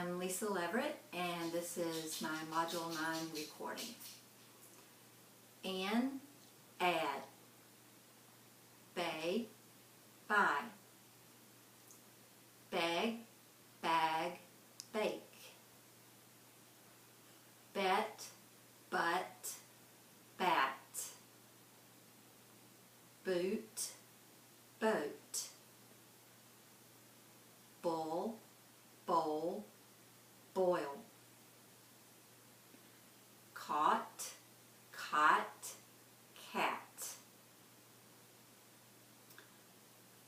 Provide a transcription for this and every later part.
I'm Lisa Leverette, and this is my Module 9 recording. An, add, bay, buy, beg, bag, bake, bet, but, bat, boot, boat, bull, bowl, boil, caught, cot, cat,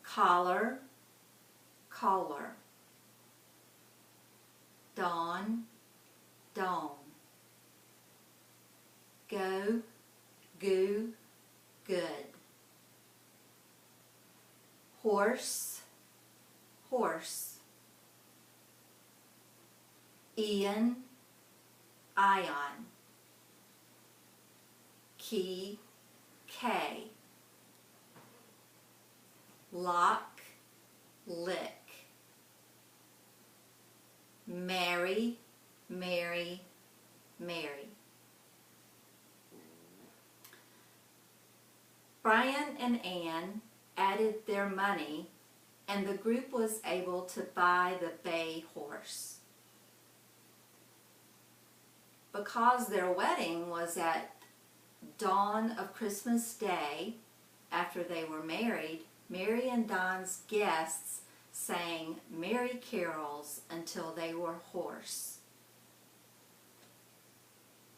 collar, collar, dawn, dawn, go, goo, good, horse, horse, Ian, ion, key, K, lock, lick, Mary, Mary, Mary. Brian and Ann added their money, and the group was able to buy the bay horse. Because their wedding was at dawn of Christmas Day, after they were married, Mary and Don's guests sang merry carols until they were hoarse.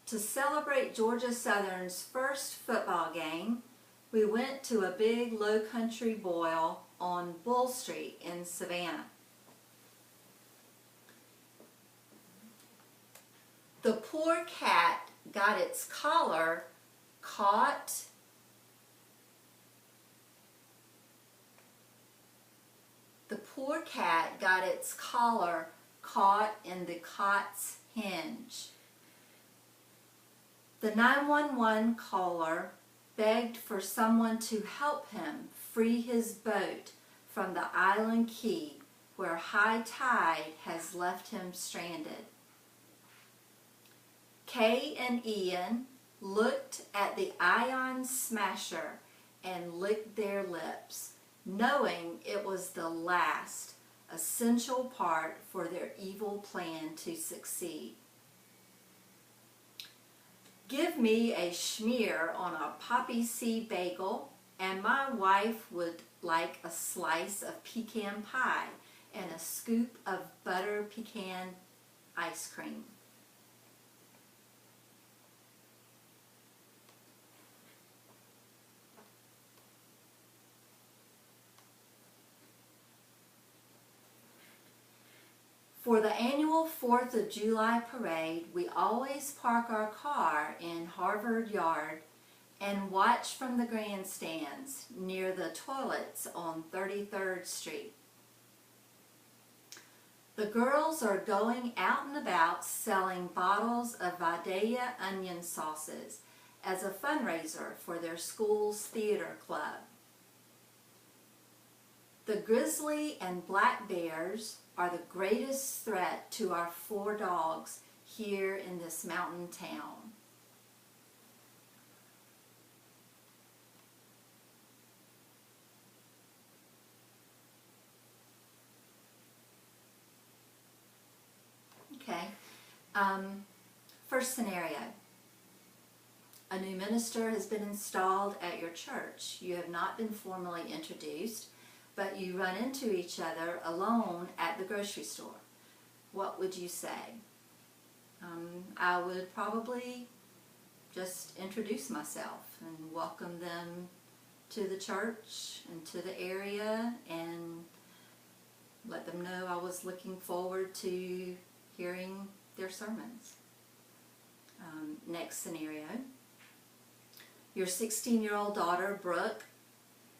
To celebrate Georgia Southern's first football game, we went to a big low country boil on Bull Street in Savannah. The poor cat got its collar caught in the cot's hinge. The 911 caller begged for someone to help him free his boat from the island key where high tide has left him stranded. Kay and Ian looked at the ion smasher and licked their lips, knowing it was the last essential part for their evil plan to succeed. Give me a schmear on a poppy seed bagel, and my wife would like a slice of pecan pie and a scoop of butter pecan ice cream. For the annual 4th of July parade, we always park our car in Harvard Yard and watch from the grandstands near the toilets on 33rd Street. The girls are going out and about selling bottles of Vidalia onion sauces as a fundraiser for their school's theater club. The grizzly and black bears are the greatest threat to our 4 dogs here in this mountain town. Okay, first scenario. A new minister has been installed at your church. You have not been formally introduced, but you run into each other alone at the grocery store. What would you say? I would probably just introduce myself and welcome them to the church and to the area and let them know I was looking forward to hearing their sermons. Next scenario. Your 16-year-old daughter, Brooke,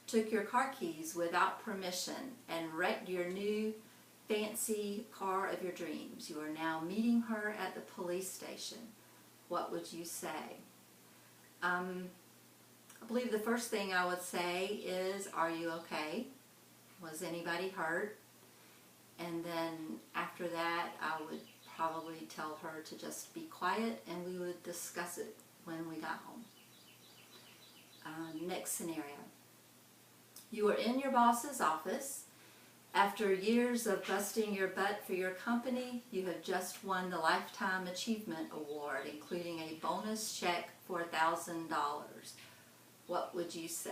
took your car keys without permission and wrecked your new fancy car of your dreams. You are now meeting her at the police station. What would you say? I believe the first thing I would say is, are you okay? Was anybody hurt? and then after that I would probably tell her to just be quiet, and we would discuss it when we got home. Next scenario. You are in your boss's office. After years of busting your butt for your company, you have just won the Lifetime Achievement Award, including a bonus check for $1,000. What would you say?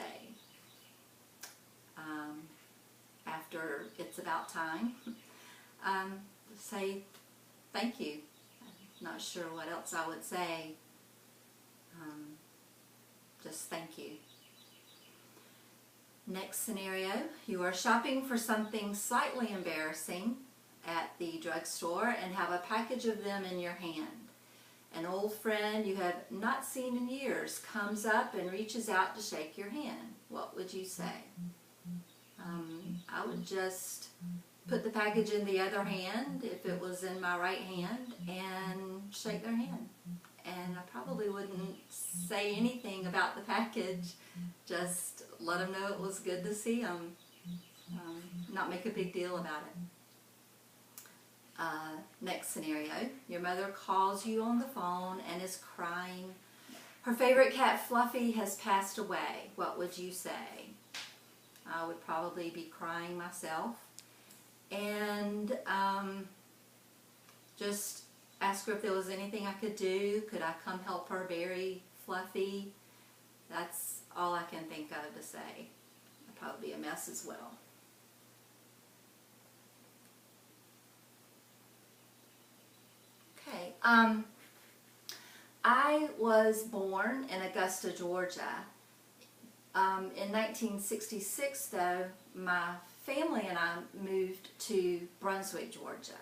After it's about time, say thank you. I'm not sure what else I would say. Just thank you. Next scenario, you are shopping for something slightly embarrassing at the drugstore and have a package of them in your hand. An old friend you have not seen in years comes up and reaches out to shake your hand. What would you say? I would just put the package in the other hand if it was in my right hand and shake their hand. And I probably wouldn't say anything about the package, just let them know it was good to see them, not make a big deal about it. Next scenario, your mother calls you on the phone and is crying. Her favorite cat, Fluffy, has passed away. What would you say? I would probably be crying myself, and just ask her if there was anything I could do. Could I come help her bury Fluffy? That's all I can think of to say. I'd probably be a mess as well. Okay, I was born in Augusta, Georgia. In 1966, though, my family and I moved to Brunswick, Georgia.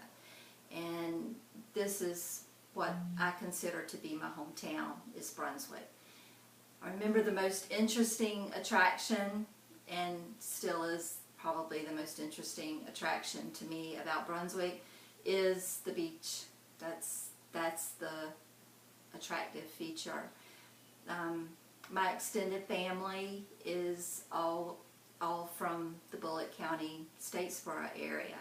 And this is what I consider to be my hometown, is Brunswick. I remember the most interesting attraction, and still is probably the most interesting attraction to me about Brunswick, is the beach. That's the attractive feature. My extended family is all from the Bullitt County, Statesboro area.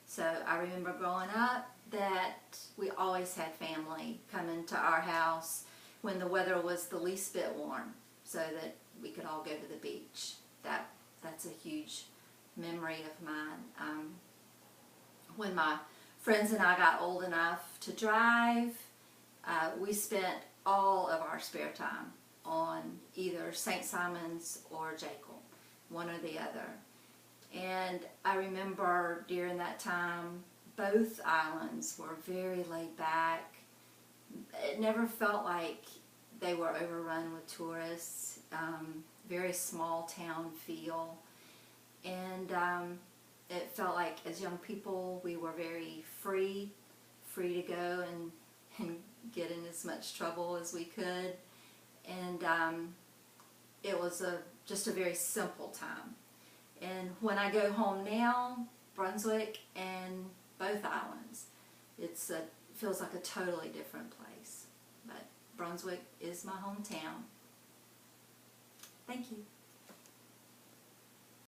So I remember growing up that we always had family come into our house when the weather was the least bit warm, so that we could all go to the beach. That's a huge memory of mine. When my friends and I got old enough to drive, we spent all of our spare time on either St. Simon's or Jekyll, one or the other. And I remember during that time, both islands were very laid back. It never felt like they were overrun with tourists. Very small town feel. And it felt like as young people we were very free to go and get in as much trouble as we could. And it was just a very simple time. And when I go home now, Brunswick and both islands, it feels like a totally different place. But Brunswick is my hometown. Thank you.